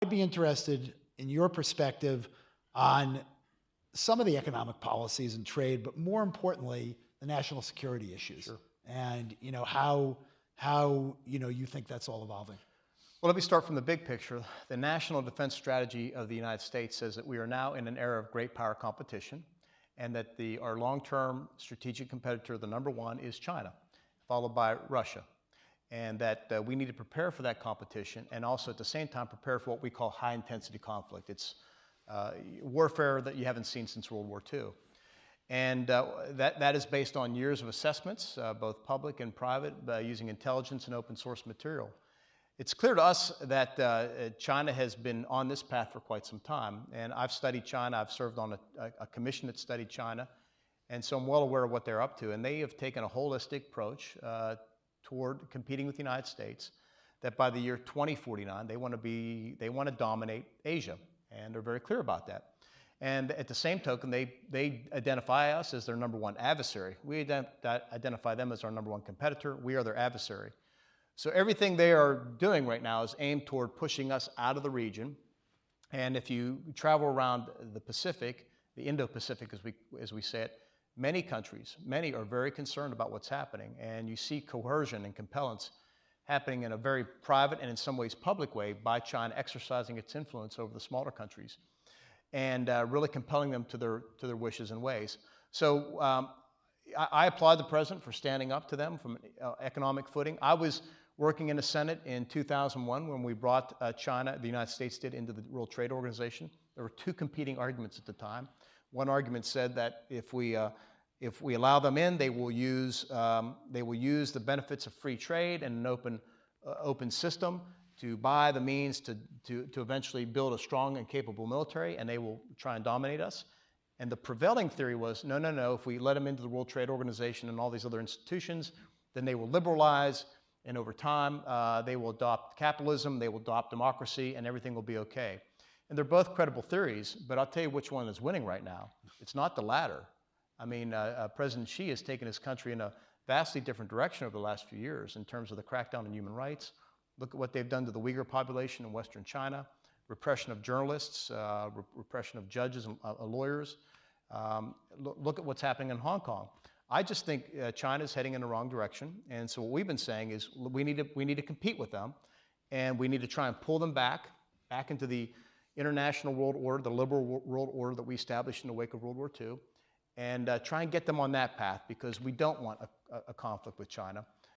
I'd be interested in your perspective on some of the economic policies and trade, but more importantly, the national security issues. Sure. And how you think that's all evolving. Well, let me start from the big picture. The national defense strategy of the United States says that we are now in an era of great power competition, and that our long-term strategic competitor, the number one, is China, followed by Russia. And that we need to prepare for that competition, and also at the same time prepare for what we call high-intensity conflict. It's warfare that you haven't seen since World War II. And that is based on years of assessments, both public and private, using intelligence and open source material. It's clear to us that China has been on this path for quite some time. And I've studied China. I've served on a commission that studied China. And so I'm well aware of what they're up to. And they have taken a holistic approach toward competing with the United States, that by the year 2049, they want to dominate Asia. And they're very clear about that. And at the same token, they identify us as their number one adversary. We identify them as our number one competitor. We are their adversary. So everything they are doing right now is aimed toward pushing us out of the region. And if you travel around the Pacific, the Indo-Pacific as we say it, many countries, many are very concerned about what's happening. And you see coercion and compellence happening in a very private and in some ways public way by China exercising its influence over the smaller countries, and really compelling them to their wishes and ways. So I applaud the president for standing up to them from economic footing. I was working in the Senate in 2001 when we brought China, the United States did, into the World Trade Organization. There were two competing arguments at the time. One argument said that if we allow them in, they will use the benefits of free trade and an open system to buy the means to eventually build a strong and capable military, and they will try and dominate us. And the prevailing theory was, no, if we let them into the World Trade Organization and all these other institutions, then they will liberalize, and over time, they will adopt capitalism, they will adopt democracy, and everything will be okay. And they're both credible theories, but I'll tell you which one is winning right now. It's not the latter. I mean, President Xi has taken his country in a vastly different direction over the last few years in terms of the crackdown on human rights. Look at what they've done to the Uyghur population in Western China, repression of journalists, repression of judges and lawyers. Look at what's happening in Hong Kong. I just think China's heading in the wrong direction. And so what we've been saying is we need to compete with them, and we need to try and pull them back into the international world order, the liberal world order that we established in the wake of World War II, and try and get them on that path, because we don't want a conflict with China.